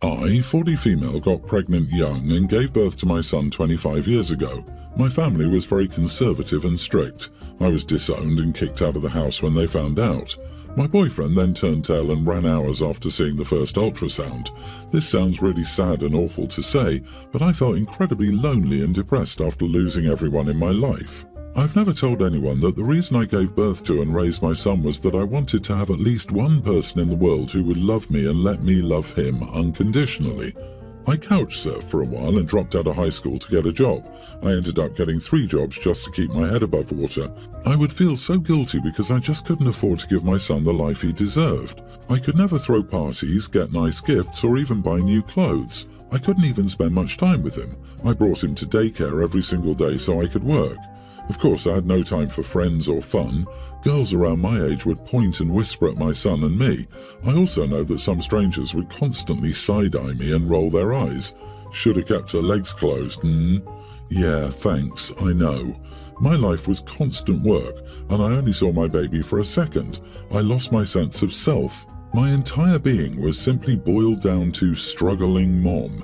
I, 40 female, got pregnant young and gave birth to my son 25 years ago. My family was very conservative and strict. I was disowned and kicked out of the house when they found out. My boyfriend then turned tail and ran hours after seeing the first ultrasound. This sounds really sad and awful to say, but I felt incredibly lonely and depressed after losing everyone in my life. I've never told anyone that the reason I gave birth to and raised my son was that I wanted to have at least one person in the world who would love me and let me love him unconditionally. I couch surfed for a while and dropped out of high school to get a job. I ended up getting 3 jobs just to keep my head above water. I would feel so guilty because I just couldn't afford to give my son the life he deserved. I could never throw parties, get nice gifts, or even buy new clothes. I couldn't even spend much time with him. I brought him to daycare every single day so I could work. Of course, I had no time for friends or fun. Girls around my age would point and whisper at my son and me. I also know that some strangers would constantly side-eye me and roll their eyes. Should have kept her legs closed, Yeah, thanks, I know. My life was constant work, and I only saw my baby for a second. I lost my sense of self. My entire being was simply boiled down to struggling mom.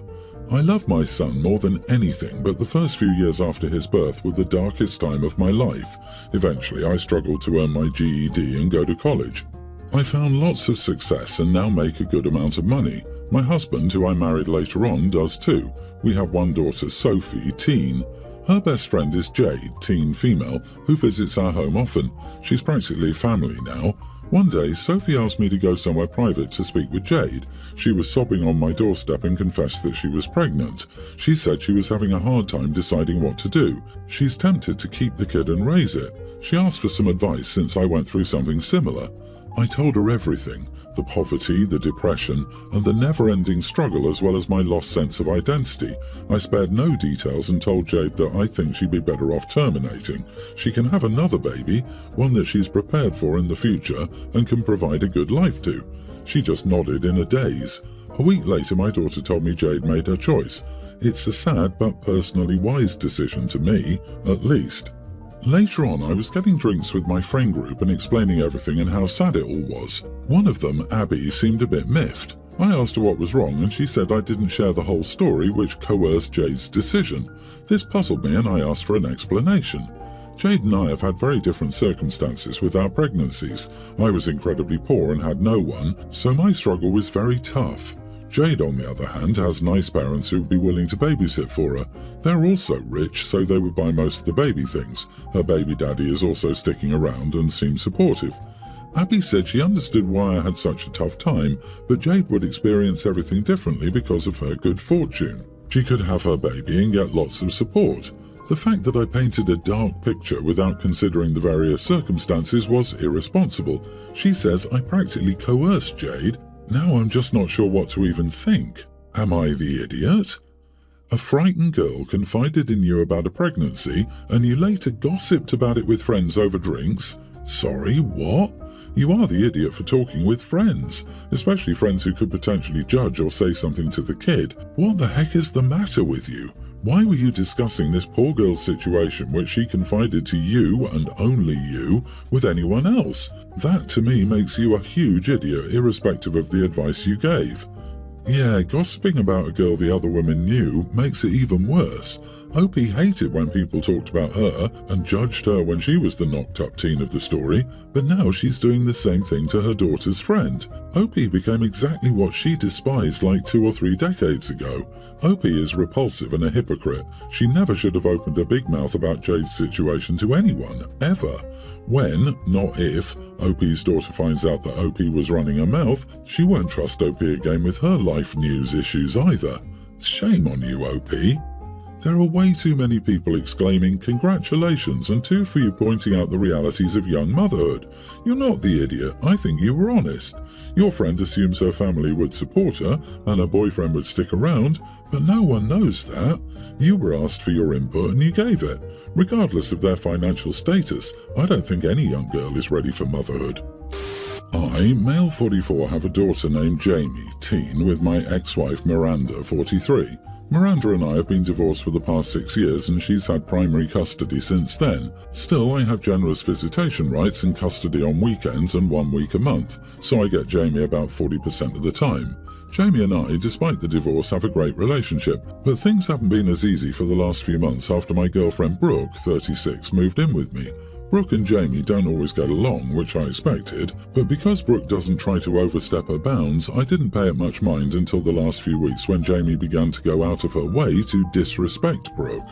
I love my son more than anything, but the first few years after his birth were the darkest time of my life. Eventually, I struggled to earn my GED and go to college. I found lots of success and now make a good amount of money. My husband, who I married later on, does too. We have one daughter, Sophie, teen. Her best friend is Jade, teen female, who visits our home often. She's practically family now. One day, Sophie asked me to go somewhere private to speak with Jade. She was sobbing on my doorstep and confessed that she was pregnant. She said she was having a hard time deciding what to do. She's tempted to keep the kid and raise it. She asked for some advice since I went through something similar. I told her everything. The poverty, the depression, and the never-ending struggle, as well as my lost sense of identity. I spared no details and told Jade that I think she'd be better off terminating. She can have another baby, one that she's prepared for in the future and can provide a good life to. She just nodded in a daze. A week later, my daughter told me Jade made her choice. It's a sad but personally wise decision to me, at least. Later on, I was getting drinks with my friend group and explaining everything and how sad it all was. One of them, Abby, seemed a bit miffed. I asked her what was wrong and she said I didn't share the whole story, which coerced Jade's decision. This puzzled me and I asked for an explanation. Jade and I have had very different circumstances with our pregnancies. I was incredibly poor and had no one, so my struggle was very tough. Jade, on the other hand, has nice parents who would be willing to babysit for her. They're also rich, so they would buy most of the baby things. Her baby daddy is also sticking around and seems supportive. Abby said she understood why I had such a tough time, but Jade would experience everything differently because of her good fortune. She could have her baby and get lots of support. The fact that I painted a dark picture without considering the various circumstances was irresponsible. She says I practically coerced Jade. Now I'm just not sure what to even think. Am I the idiot? A frightened girl confided in you about a pregnancy and you later gossiped about it with friends over drinks? Sorry, what? You are the idiot for talking with friends, especially friends who could potentially judge or say something to the kid. What the heck is the matter with you? Why were you discussing this poor girl's situation which she confided to you and only you with anyone else? That to me makes you a huge idiot irrespective of the advice you gave. Yeah, gossiping about a girl the other women knew makes it even worse. Opie hated when people talked about her and judged her when she was the knocked-up teen of the story, but now she's doing the same thing to her daughter's friend. Opie became exactly what she despised like 2 or 3 decades ago. Opie is repulsive and a hypocrite. She never should have opened her big mouth about Jade's situation to anyone, ever. When, not if, Opie's daughter finds out that Opie was running her mouth, she won't trust Opie again with her life news issues either. Shame on you, Opie. There are way too many people exclaiming congratulations and too few pointing out the realities of young motherhood. You're not the idiot. I think you were honest. Your friend assumes her family would support her and her boyfriend would stick around, but no one knows that. You were asked for your input and you gave it. Regardless of their financial status, I don't think any young girl is ready for motherhood. I, male 44, have a daughter named Jamie, teen, with my ex-wife Miranda, 43. Miranda and I have been divorced for the past 6 years and she's had primary custody since then. Still, I have generous visitation rights and custody on weekends and 1 week a month, so I get Jamie about 40% of the time. Jamie and I, despite the divorce, have a great relationship, but things haven't been as easy for the last few months after my girlfriend Brooke, 36, moved in with me. Brooke and Jamie don't always get along, which I expected, but because Brooke doesn't try to overstep her bounds, I didn't pay it much mind until the last few weeks when Jamie began to go out of her way to disrespect Brooke.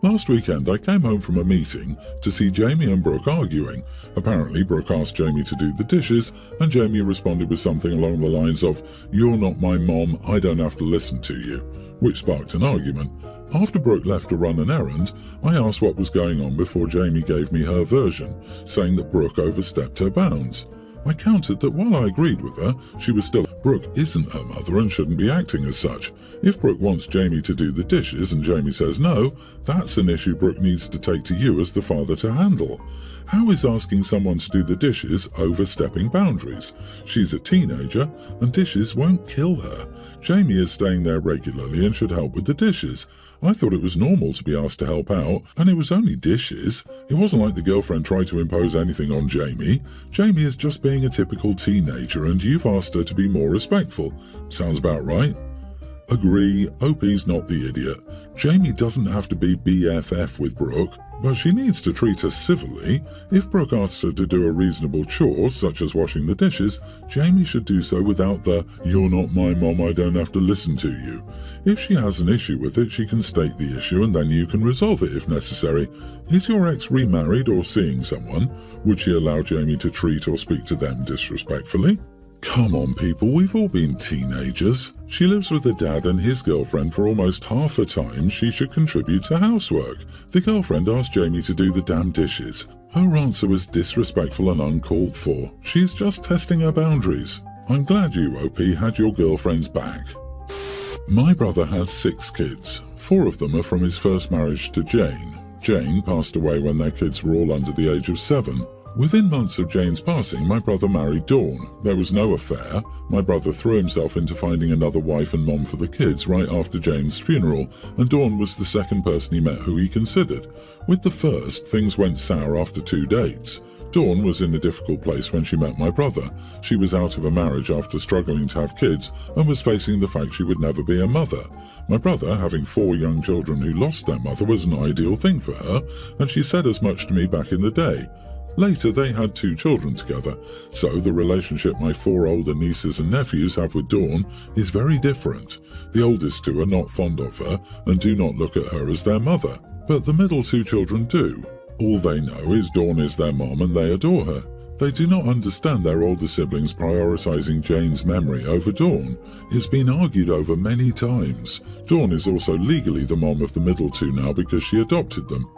Last weekend I came home from a meeting to see Jamie and Brooke arguing. Apparently Brooke asked Jamie to do the dishes and Jamie responded with something along the lines of, "You're not my mom, I don't have to listen to you," which sparked an argument. After Brooke left to run an errand, I asked what was going on before Jamie gave me her version, saying that Brooke overstepped her bounds. I countered that while I agreed with her, she was still Brooke isn't her mother and shouldn't be acting as such. If Brooke wants Jamie to do the dishes and Jamie says no, that's an issue Brooke needs to take to you as the father to handle. How is asking someone to do the dishes overstepping boundaries? She's a teenager and dishes won't kill her. Jamie is staying there regularly and should help with the dishes. I thought it was normal to be asked to help out, and it was only dishes. It wasn't like the girlfriend tried to impose anything on Jamie. Jamie is just being a typical teenager and you've asked her to be more respectful. Sounds about right. Agree, OP's not the idiot. Jamie doesn't have to be BFF with Brooke, but she needs to treat her civilly. If Brooke asks her to do a reasonable chore, such as washing the dishes, Jamie should do so without the "you're not my mom, I don't have to listen to you." If she has an issue with it, she can state the issue and then you can resolve it if necessary. Is your ex remarried or seeing someone? Would she allow Jamie to treat or speak to them disrespectfully? Come on people, we've all been teenagers. She lives with her dad and his girlfriend for almost half her time. She should contribute to housework. The girlfriend asked Jamie to do the damn dishes. Her answer was disrespectful and uncalled for. She's just testing her boundaries. I'm glad you, OP, had your girlfriend's back. My brother has 6 kids. 4 of them are from his first marriage to Jane. Jane passed away when their kids were all under the age of 7. Within months of Jane's passing, my brother married Dawn. There was no affair. My brother threw himself into finding another wife and mom for the kids right after Jane's funeral, and Dawn was the second person he met who he considered. With the first, things went sour after 2 dates. Dawn was in a difficult place when she met my brother. She was out of a marriage after struggling to have kids and was facing the fact she would never be a mother. My brother, having 4 young children who lost their mother, was an ideal thing for her, and she said as much to me back in the day. Later, they had 2 children together, so the relationship my 4 older nieces and nephews have with Dawn is very different. The oldest 2 are not fond of her and do not look at her as their mother, but the middle 2 children do. All they know is Dawn is their mom and they adore her. They do not understand their older siblings prioritizing Jane's memory over Dawn. It's been argued over many times. Dawn is also legally the mom of the middle 2 now because she adopted them.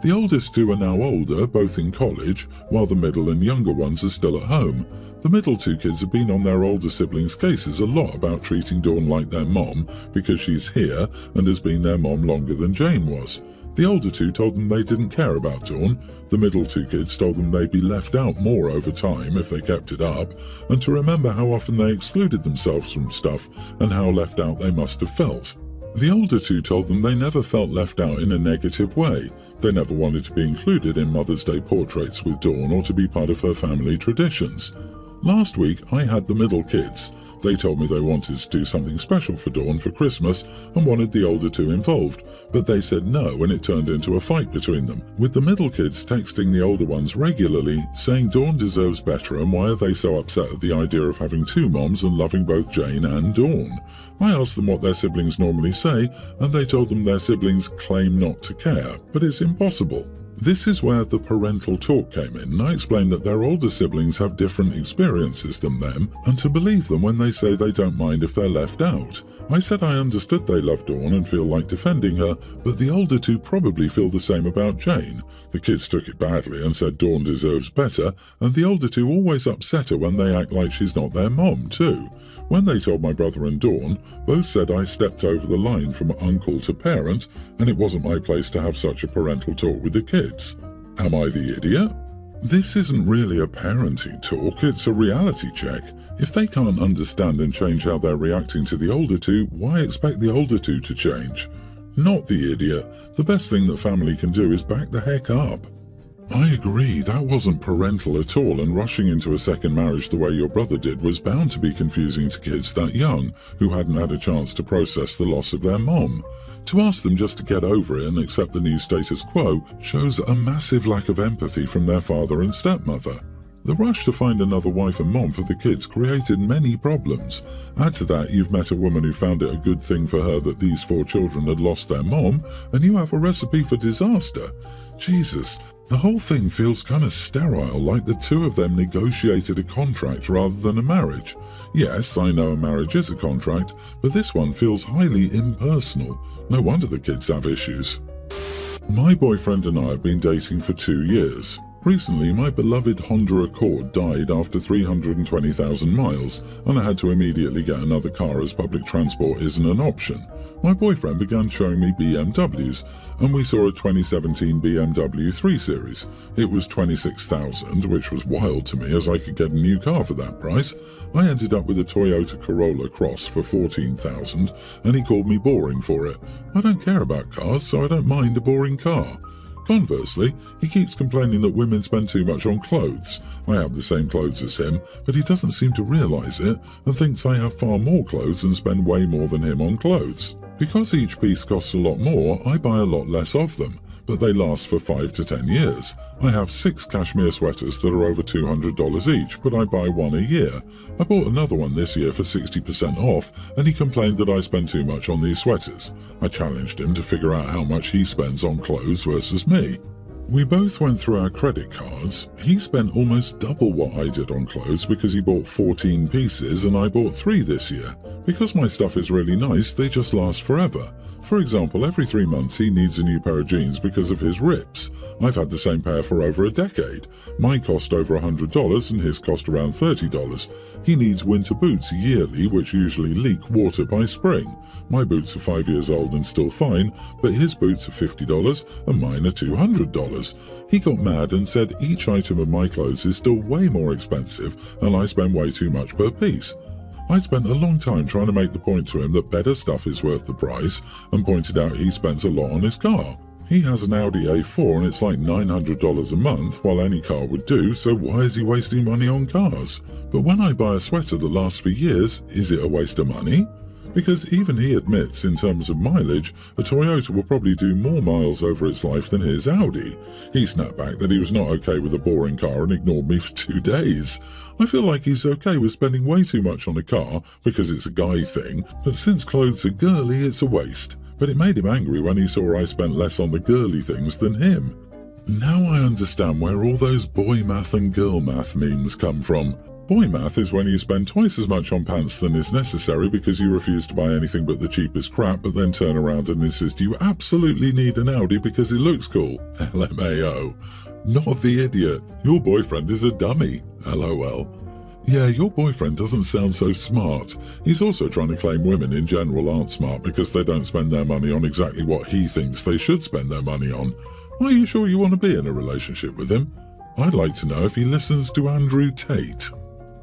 The oldest 2 are now older, both in college, while the middle and younger ones are still at home. The middle 2 kids have been on their older siblings' cases a lot about treating Dawn like their mom because she's here and has been their mom longer than Jane was. The older 2 told them they didn't care about Dawn. The middle 2 kids told them they'd be left out more over time if they kept it up, and to remember how often they excluded themselves from stuff and how left out they must have felt. The older 2 told them they never felt left out in a negative way. They never wanted to be included in Mother's Day portraits with Dawn or to be part of her family traditions. Last week, I had the middle kids. They told me they wanted to do something special for Dawn for Christmas and wanted the older 2 involved, but they said no and it turned into a fight between them, with the middle kids texting the older ones regularly, saying Dawn deserves better and why are they so upset at the idea of having 2 moms and loving both Jane and Dawn. I asked them what their siblings normally say, and they told them their siblings claim not to care, but it's impossible. This is where the parental talk came in, and I explained that their older siblings have different experiences than them, and to believe them when they say they don't mind if they're left out. I said I understood they love Dawn and feel like defending her, but the older 2 probably feel the same about Jane. The kids took it badly and said Dawn deserves better, and the older 2 always upset her when they act like she's not their mom too. When they told my brother and Dawn, both said I stepped over the line from uncle to parent, and it wasn't my place to have such a parental talk with the kids. Am I the idiot? This isn't really a parenting talk, it's a reality check. If they can't understand and change how they're reacting to the older two, why expect the older two to change? Not the idiot. The best thing that family can do is back the heck up. I agree, that wasn't parental at all, and rushing into a second marriage the way your brother did was bound to be confusing to kids that young, who hadn't had a chance to process the loss of their mom. To ask them just to get over it and accept the new status quo shows a massive lack of empathy from their father and stepmother. The rush to find another wife and mom for the kids created many problems. Add to that, you've met a woman who found it a good thing for her that these 4 children had lost their mom, and you have a recipe for disaster. Jesus, the whole thing feels kind of sterile, like the two of them negotiated a contract rather than a marriage. Yes, I know a marriage is a contract, but this one feels highly impersonal. No wonder the kids have issues. My boyfriend and I have been dating for 2 years. Recently, my beloved Honda Accord died after 320,000 miles, and I had to immediately get another car as public transport isn't an option. My boyfriend began showing me BMWs, and we saw a 2017 BMW 3 Series. It was $26,000, which was wild to me as I could get a new car for that price. I ended up with a Toyota Corolla Cross for $14,000, and he called me boring for it. I don't care about cars, so I don't mind a boring car. Conversely, he keeps complaining that women spend too much on clothes. I have the same clothes as him, but he doesn't seem to realise it and thinks I have far more clothes and spend way more than him on clothes. Because each piece costs a lot more, I buy a lot less of them, but they last for 5 to 10 years. I have 6 cashmere sweaters that are over $200 each, but I buy one a year. I bought another one this year for 60% off, and he complained that I spend too much on these sweaters. I challenged him to figure out how much he spends on clothes versus me. We both went through our credit cards. He spent almost double what I did on clothes because he bought 14 pieces and I bought 3 this year. Because my stuff is really nice, they just last forever. For example, every 3 months he needs a new pair of jeans because of his rips. I've had the same pair for over a decade. Mine cost over $100 and his cost around $30. He needs winter boots yearly, which usually leak water by spring. My boots are 5 years old and still fine, but his boots are $50 and mine are $200. He got mad and said each item of my clothes is still way more expensive and I spend way too much per piece. I spent a long time trying to make the point to him that better stuff is worth the price and pointed out he spends a lot on his car. He has an Audi A4 and it's like $900 a month, while any car would do, so why is he wasting money on cars? But when I buy a sweater that lasts for years, is it a waste of money? Because even he admits, in terms of mileage, a Toyota will probably do more miles over its life than his Audi. He snapped back that he was not okay with a boring car and ignored me for 2 days. I feel like he's okay with spending way too much on a car because it's a guy thing, but since clothes are girly, it's a waste. But it made him angry when he saw I spent less on the girly things than him. Now I understand where all those boy math and girl math memes come from. Boy math is when you spend twice as much on pants than is necessary because you refuse to buy anything but the cheapest crap, but then turn around and insist you absolutely need an Audi because it looks cool. LMAO. Not the idiot. Your boyfriend is a dummy. LOL. Yeah, your boyfriend doesn't sound so smart. He's also trying to claim women in general aren't smart because they don't spend their money on exactly what he thinks they should spend their money on. Are you sure you want to be in a relationship with him? I'd like to know if he listens to Andrew Tate.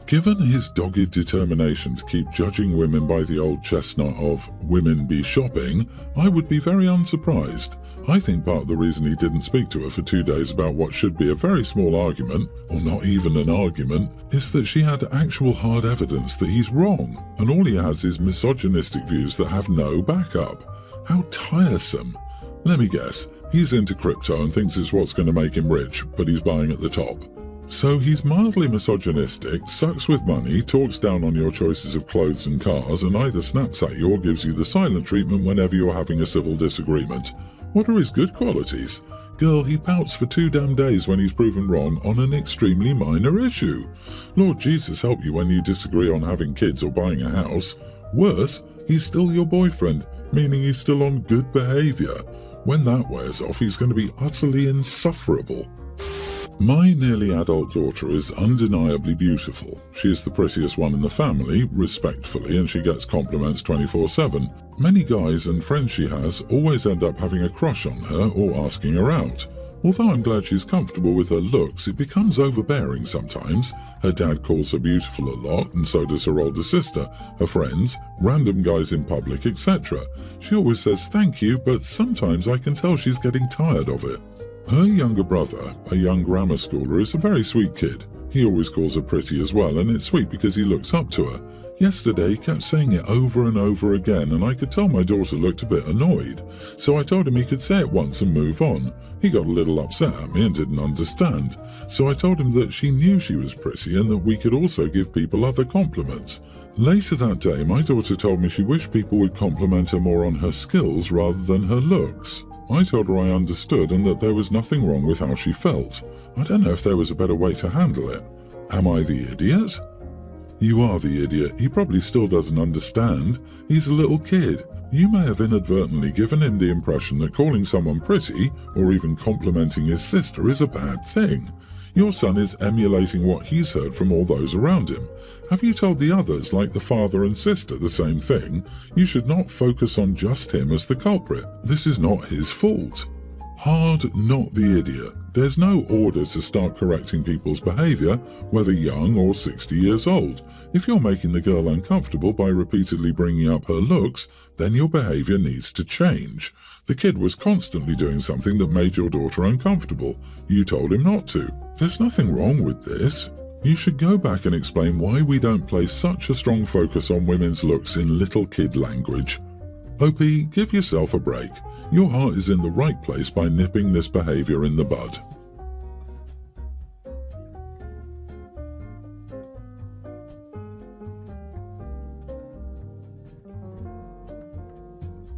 Given his dogged determination to keep judging women by the old chestnut of women be shopping, I would be very unsurprised. I think part of the reason he didn't speak to her for 2 days about what should be a very small argument, or not even an argument, is that she had actual hard evidence that he's wrong, and all he has is misogynistic views that have no backup. How tiresome. Let me guess, he's into crypto and thinks it's what's going to make him rich, but he's buying at the top. So he's mildly misogynistic, sucks with money, talks down on your choices of clothes and cars, and either snaps at you or gives you the silent treatment whenever you're having a civil disagreement. What are his good qualities? Girl, he pouts for 2 damn days when he's proven wrong on an extremely minor issue. Lord Jesus help you when you disagree on having kids or buying a house. Worse, he's still your boyfriend, meaning he's still on good behaviour. When that wears off, he's going to be utterly insufferable. My nearly adult daughter is undeniably beautiful. She is the prettiest one in the family, respectfully, and she gets compliments 24/7. Many guys and friends she has always end up having a crush on her or asking her out. Although I'm glad she's comfortable with her looks, it becomes overbearing sometimes. Her dad calls her beautiful a lot, and so does her older sister, her friends, random guys in public, etc. She always says thank you, but sometimes I can tell she's getting tired of it. Her younger brother, a young grammar schooler, is a very sweet kid. He always calls her pretty as well, and it's sweet because he looks up to her. Yesterday, he kept saying it over and over again, and I could tell my daughter looked a bit annoyed. So I told him he could say it once and move on. He got a little upset at me and didn't understand. So I told him that she knew she was pretty and that we could also give people other compliments. Later that day, my daughter told me she wished people would compliment her more on her skills rather than her looks. I told her I understood and that there was nothing wrong with how she felt. I don't know if there was a better way to handle it. Am I the idiot? You are the idiot. He probably still doesn't understand. He's a little kid. You may have inadvertently given him the impression that calling someone pretty, or even complimenting his sister, is a bad thing. Your son is emulating what he's heard from all those around him. Have you told the others, like the father and sister, the same thing? You should not focus on just him as the culprit. This is not his fault. Hard, not the idiot. There's no order to start correcting people's behavior, whether young or 60 years old. If you're making the girl uncomfortable by repeatedly bringing up her looks, then your behavior needs to change. The kid was constantly doing something that made your daughter uncomfortable. You told him not to. There's nothing wrong with this. You should go back and explain why we don't place such a strong focus on women's looks in little kid language. OP, give yourself a break. Your heart is in the right place by nipping this behavior in the bud.